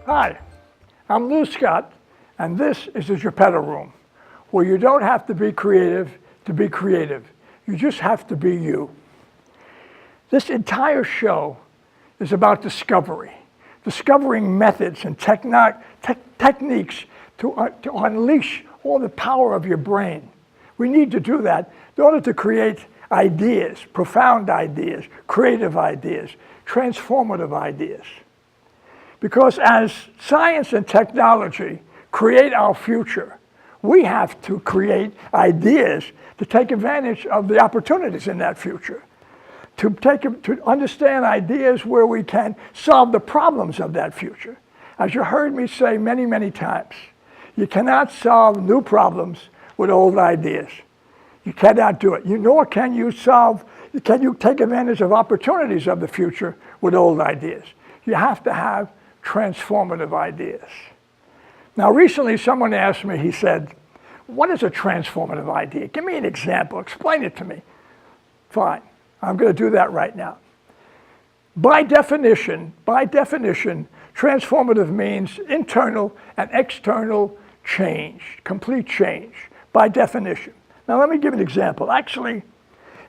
Hi, I'm Lou Scott, and this is the Gepetto Room, where you don't have to be creative to be creative. You just have to be you. This entire show is about discovery, discovering methods and techniques to unleash all the power of your brain. We need to do that in order to create ideas, profound ideas, creative ideas, transformative ideas. Because as science and technology create our future, we have to create ideas to take advantage of the opportunities in that future, to understand ideas where we can solve the problems of that future. As you heard me say many, many times, you cannot solve new problems with old ideas. You cannot do it. Nor can you take advantage of opportunities of the future with old ideas. You have to have transformative ideas. Now, recently someone asked me, he said, what is a transformative idea? Give me an example, explain it to me. Fine, I'm going to do that right now. By definition, transformative means internal and external change, complete change, by definition. Now let me give an example. Actually,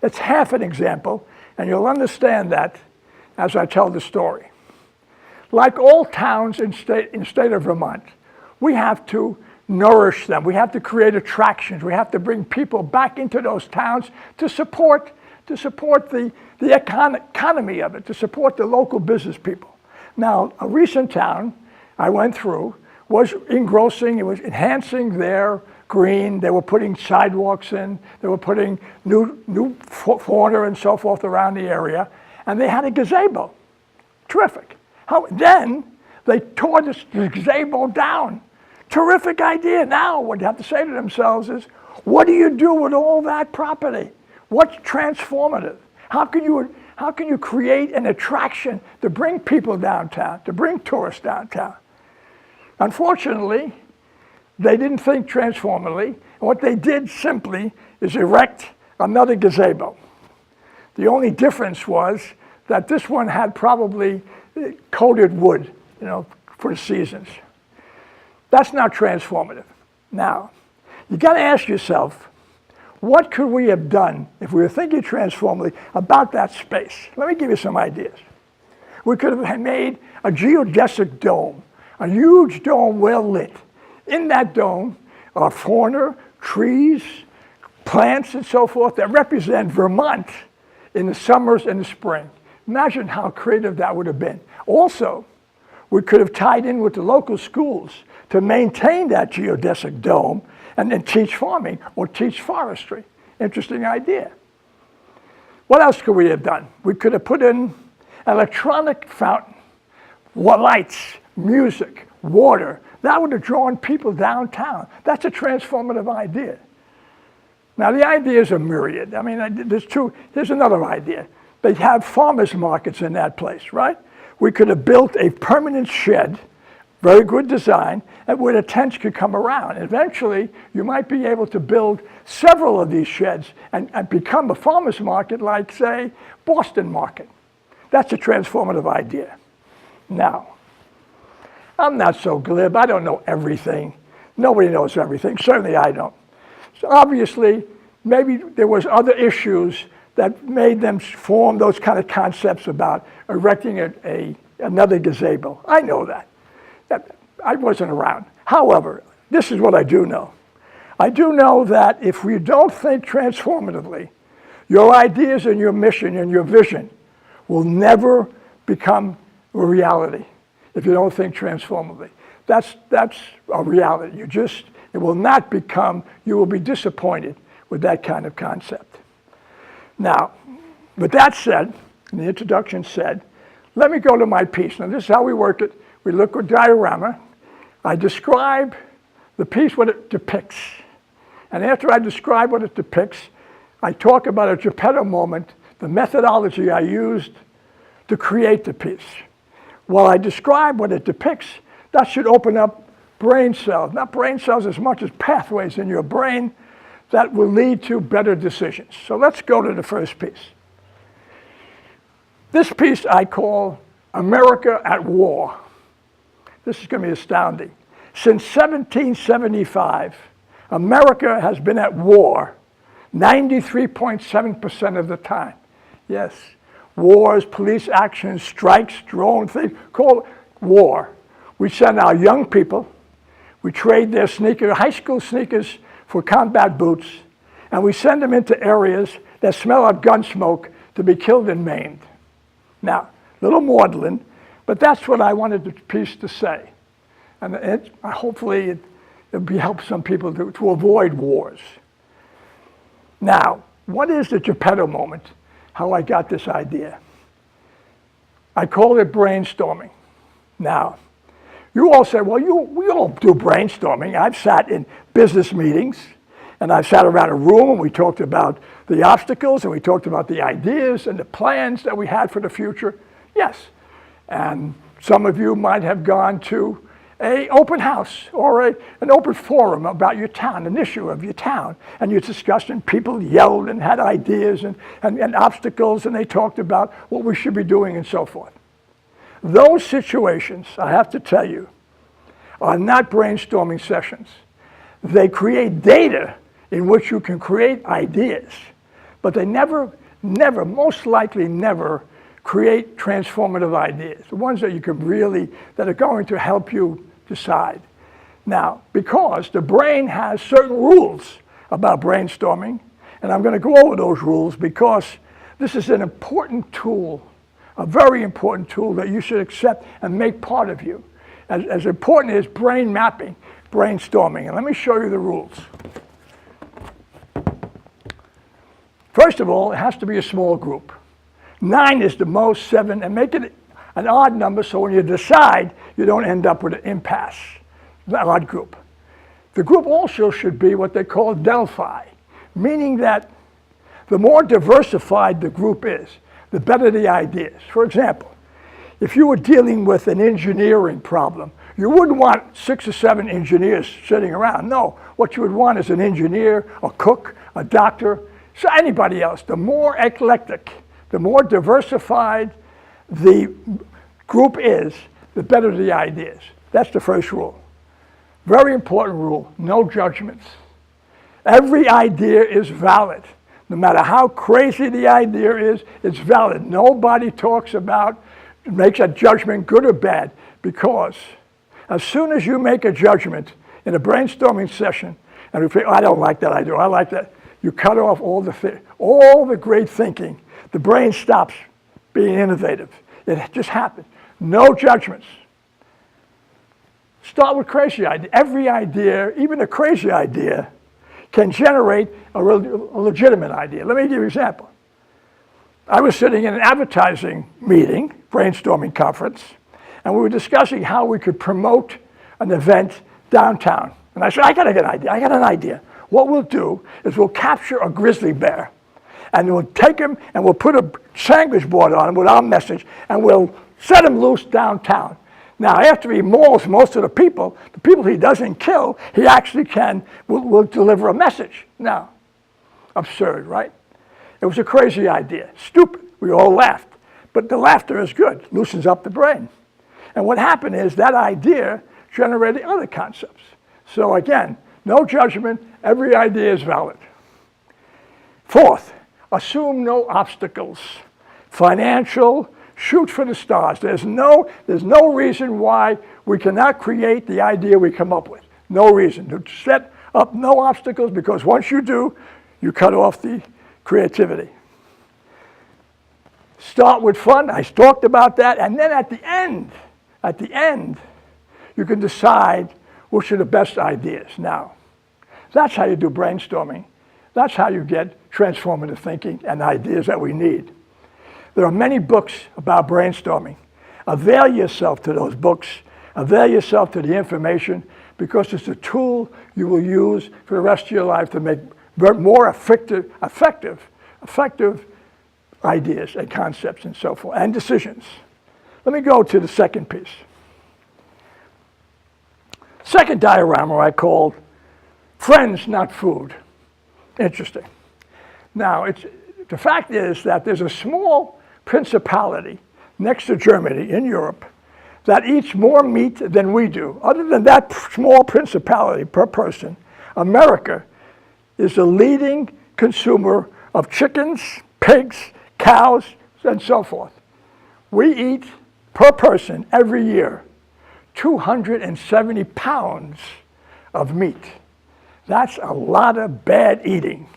it's half an example, and you'll understand that as I tell the story. Like all towns in state of Vermont, we have to nourish them. We have to create attractions. We have to bring people back into those towns to support the economy of it, to support the local business people. Now, a recent town I went through was engrossing, it was enhancing their green. They were putting sidewalks in. They were putting new fauna and so forth around the area. And they had a gazebo. Terrific. Then they tore this gazebo down. Terrific idea. Now what you have to say to themselves is, what do you do with all that property? What's transformative? How can you create an attraction to bring people downtown, to bring tourists downtown? Unfortunately, they didn't think transformatively. And what they did simply is erect another gazebo. The only difference was that this one had probably coated wood, for the seasons. That's not transformative. Now, you got to ask yourself, what could we have done if we were thinking transformatively about that space? Let me give you some ideas. We could have made a geodesic dome, a huge dome well lit. In that dome are fauna, trees, plants, and so forth that represent Vermont in the summers and the spring. Imagine how creative that would have been. Also, we could have tied in with the local schools to maintain that geodesic dome and then teach farming or teach forestry. Interesting idea. What else could we have done? We could have put in electronic fountain, lights, music, water. That would have drawn people downtown. That's a transformative idea. Now, the ideas are myriad. I mean, here's another idea. They have farmers markets in that place, right? We could have built a permanent shed, very good design, and where the tents could come around. Eventually, you might be able to build several of these sheds and become a farmers market like, say, Boston Market. That's a transformative idea. Now, I'm not so glib. I don't know everything. Nobody knows everything. Certainly I don't. So obviously, maybe there was other issues that made them form those kind of concepts about erecting another gazebo. I know that. I wasn't around. However, this is what I do know. I do know that if we don't think transformatively, your ideas and your mission and your vision will never become a reality if you don't think transformatively. That's a reality. It will not become, you will be disappointed with that kind of concept. Now, with that said, and the introduction said, let me go to my piece. Now, this is how we work it. We look at a diorama. I describe the piece, what it depicts. And after I describe what it depicts, I talk about a Gepetto moment, the methodology I used to create the piece. While I describe what it depicts, that should open up brain cells, not brain cells as much as pathways in your brain that will lead to better decisions. So let's go to the first piece. This piece I call America at War. This is going to be astounding. Since 1775, America has been at war 93.7% of the time. Yes, wars, police actions, strikes, drone things, call it war. We send our young people, we trade their sneakers, high school sneakers for combat boots, and we send them into areas that smell of gun smoke to be killed and maimed. Now, a little maudlin, but that's what I wanted the piece to say. And hopefully it'll help some people to avoid wars. Now, what is the Gepetto moment? How I got this idea? I call it brainstorming. Now, you all say, well, we all do brainstorming. I've sat in business meetings, and I've sat around a room, and we talked about the obstacles, and we talked about the ideas and the plans that we had for the future. Yes, and some of you might have gone to an open house or an open forum about your town, an issue of your town, and you discussed, and people yelled and had ideas and obstacles, and they talked about what we should be doing and so forth. Those situations, I have to tell you, are not brainstorming sessions. They create data in which you can create ideas, but they never, most likely never create transformative ideas, the ones that you can really, that are going to help you decide. Now, because the brain has certain rules about brainstorming, and I'm going to go over those rules because this is an important tool, a very important tool that you should accept and make part of you. As important as brain mapping, brainstorming. And let me show you the rules. First of all, it has to be a small group. 9 is the most, 7, and make it an odd number so when you decide, you don't end up with an impasse, the odd group. The group also should be what they call Delphi, meaning that the more diversified the group is, the better the ideas. For example, if you were dealing with an engineering problem, you wouldn't want 6 or 7 engineers sitting around. No, what you would want is an engineer, a cook, a doctor, so anybody else. The more eclectic, the more diversified the group is, the better the ideas. That's the first rule. Very important rule, no judgments. Every idea is valid. No matter how crazy the idea is, it's valid. Nobody talks about, makes a judgment good or bad, because as soon as you make a judgment in a brainstorming session, and you think, I don't like that idea, I like that, you cut off all the great thinking. The brain stops being innovative. It just happens. No judgments. Start with crazy idea. Every idea, even a crazy idea, can generate a legitimate idea. Let me give you an example. I was sitting in an advertising meeting, brainstorming conference, and we were discussing how we could promote an event downtown. And I said, I got an idea. What we'll do is we'll capture a grizzly bear, and we'll take him and we'll put a sandwich board on him with our message, and we'll set him loose downtown. Now, after he mauls most of the people he doesn't kill, he actually will deliver a message. Now, absurd, right? It was a crazy idea, stupid. We all laughed, but the laughter is good, loosens up the brain. And what happened is that idea generated other concepts. So again, no judgment, every idea is valid. Fourth, assume no obstacles. Financial, shoot for the stars. There's no reason why we cannot create the idea we come up with. No reason. To set up no obstacles, because once you do, you cut off the creativity. Start with fun. I talked about that. And then at the end, you can decide which are the best ideas. Now, that's how you do brainstorming. That's how you get transformative thinking and ideas that we need. There are many books about brainstorming. Avail yourself to those books. Avail yourself to the information, because it's a tool you will use for the rest of your life to make more effective ideas and concepts and so forth, and decisions. Let me go to the second piece. Second diorama I called Friends, Not Food. Interesting. Now, the fact is that there's a small principality next to Germany in Europe, that eats more meat than we do. Other than that small principality per person, America is the leading consumer of chickens, pigs, cows, and so forth. We eat per person every year 270 pounds of meat. That's a lot of bad eating.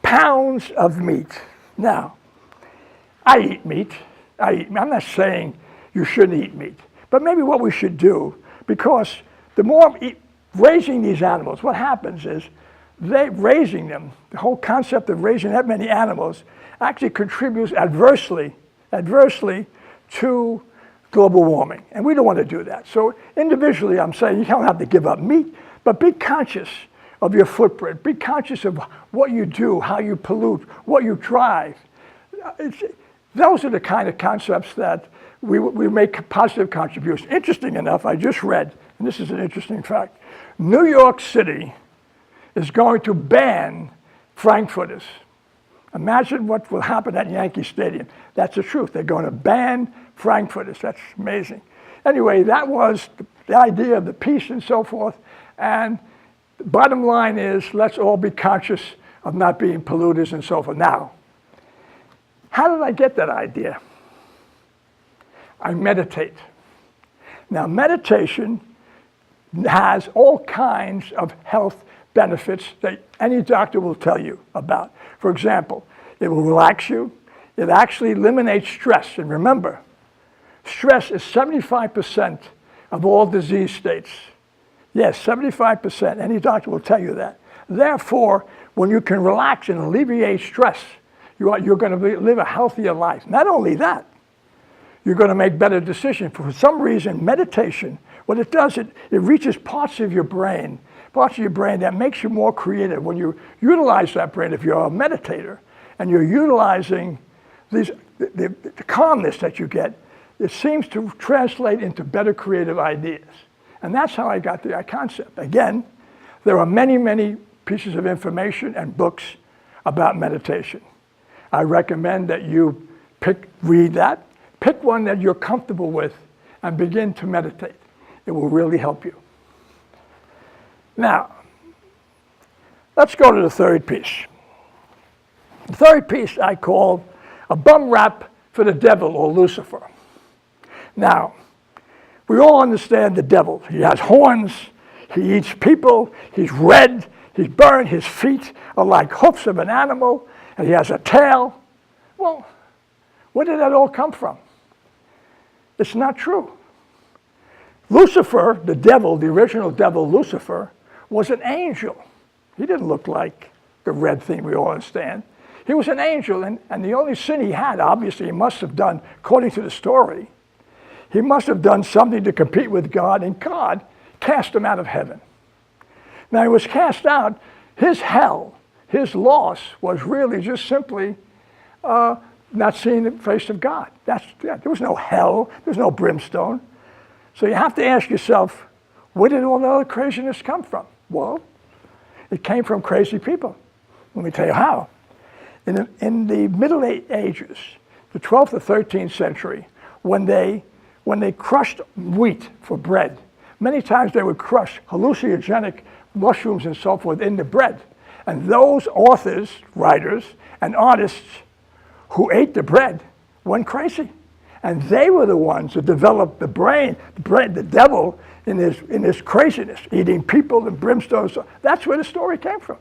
Pounds of meat. Now, I eat meat. I'm not saying you shouldn't eat meat, but maybe what we should do, because the more raising these animals, what happens is raising them, the whole concept of raising that many animals actually contributes adversely to global warming. And we don't want to do that. So individually, I'm saying you don't have to give up meat, but be conscious of your footprint. Be conscious of what you do, how you pollute, what you drive. Those are the kind of concepts that we make positive contributions. Interesting enough, I just read, and this is an interesting fact, New York City is going to ban Frankfurters. Imagine what will happen at Yankee Stadium. That's the truth. They're going to ban Frankfurters. That's amazing. Anyway, that was the idea of the peace and so forth. And the bottom line is, let's all be conscious of not being polluters and so forth. Now, how did I get that idea? I meditate. Now, meditation has all kinds of health benefits that any doctor will tell you about. For example, it will relax you. It actually eliminates stress. And remember, stress is 75% of all disease states. Yes, 75%. Any doctor will tell you that. Therefore, when you can relax and alleviate stress, you're going to live a healthier life. Not only that, you're going to make better decisions. For some reason, meditation, what it does, it reaches parts of your brain that makes you more creative. When you utilize that brain, if you're a meditator, and you're utilizing the calmness that you get, it seems to translate into better creative ideas. And that's how I got the concept. Again, there are many, many pieces of information and books about meditation. I recommend that you read that, pick one that you're comfortable with, and begin to meditate. It will really help you. Now, let's go to the third piece. The third piece I call a bum rap for the devil, or Lucifer. Now, we all understand the devil. He has horns, he eats people, he's red, he's burned, his feet are like hoofs of an animal, and he has a tail. Well, where did that all come from? It's not true. Lucifer, the devil, the original devil, Lucifer, was an angel. He didn't look like the red thing we all understand. He was an angel, and the only sin he had, obviously, he must have done, according to the story, he must have done something to compete with God, and God cast him out of heaven. Now, he was cast out. His hell, his loss, was really just simply not seeing the face of God. There was no hell. There was no brimstone. So you have to ask yourself, where did all the other craziness come from? Well, it came from crazy people. Let me tell you how. In the Middle Ages, the 12th or 13th century, when they crushed wheat for bread, many times they would crush hallucinogenic mushrooms and so forth in the bread. And those authors, writers, and artists who ate the bread went crazy. And they were the ones who developed the devil in his craziness, eating people and brimstone. So that's where the story came from.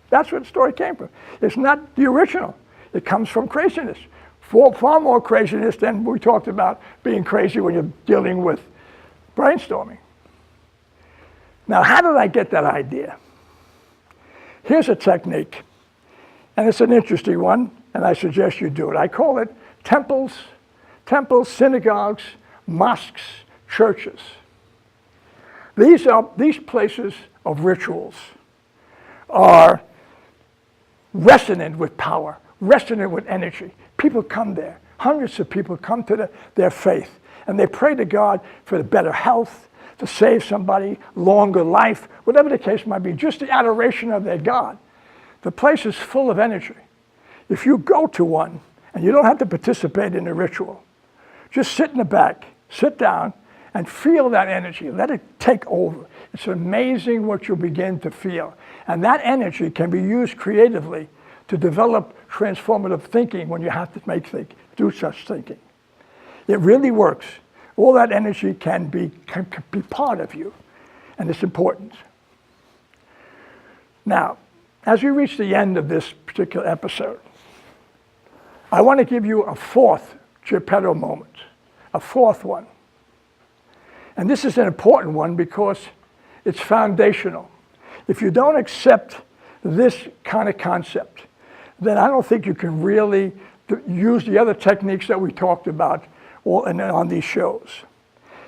That's where the story came from. It's not the original. It comes from craziness. Far more craziness than we talked about being crazy when you're dealing with brainstorming. Now, how did I get that idea? Here's a technique, and it's an interesting one, and I suggest you do it. I call it temples, synagogues, mosques, churches. These places of rituals are resonant with power, resonant with energy. People come there. Hundreds of people come to their faith, and they pray to God for the better health, to save somebody, longer life, whatever the case might be, just the adoration of their God. The place is full of energy. If you go to one, and you don't have to participate in the ritual, just sit in the back, sit down, and feel that energy. Let it take over. It's amazing what you'll begin to feel. And that energy can be used creatively to develop transformative thinking when you have to do such thinking. It really works. All that energy can be part of you, and it's important. Now, as we reach the end of this particular episode, I want to give you a fourth Gepetto moment, a fourth one. And this is an important one because it's foundational. If you don't accept this kind of concept, then I don't think you can really use the other techniques that we talked about on these shows.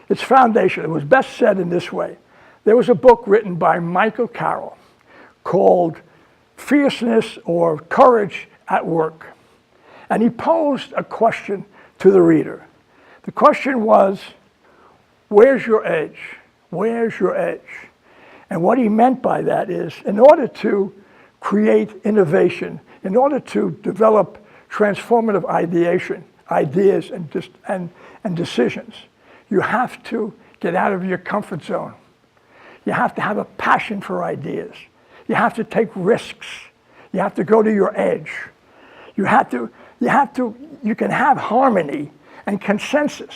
It's foundational. It was best said in this way. There was a book written by Michael Carroll called Fierceness or Courage at Work. And he posed a question to the reader. The question was, where's your edge? Where's your edge? And what he meant by that is, in order to create innovation, in order to develop transformative ideas and decisions, you have to get out of your comfort zone. You have to have a passion for ideas. You have to take risks. You have to go to your edge. You can have harmony and consensus,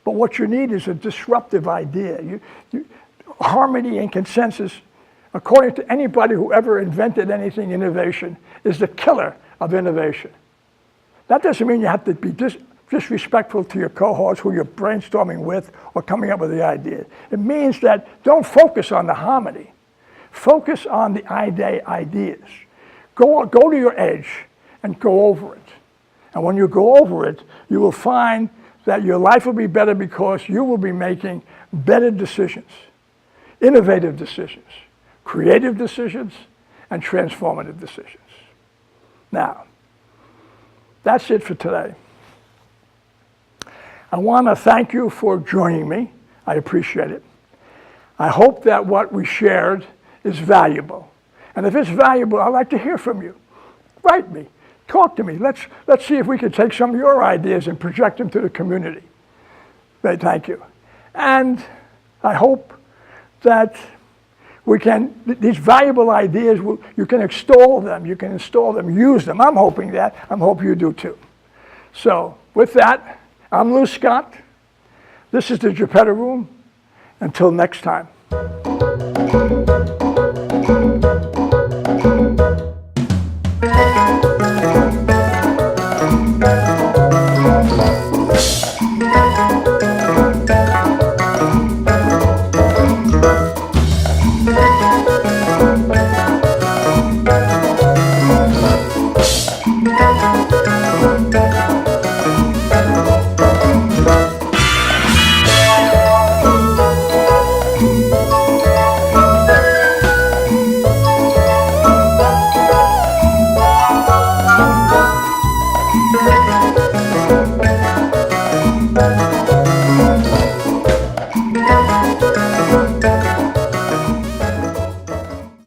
but what you need is a disruptive idea. Harmony and consensus, according to anybody who ever invented anything innovation, is the killer of innovation. That doesn't mean you have to be disrespectful to your cohorts who you're brainstorming with or coming up with the idea. It means that don't focus on the harmony. Focus on the ideas. Go to your edge and go over it. And when you go over it, you will find that your life will be better because you will be making better decisions, innovative decisions, creative decisions, and transformative decisions. Now, that's it for today. I want to thank you for joining me. I appreciate it. I hope that what we shared is valuable. And if it's valuable, I'd like to hear from you. Write me. Talk to me. Let's see if we can take some of your ideas and project them to the community. Thank you. And I hope that these valuable ideas, you can extol them, you can install them, use them. I'm hoping that. I hope you do too. So with that, I'm Lou Scott. This is the Gepetto Room. Until next time.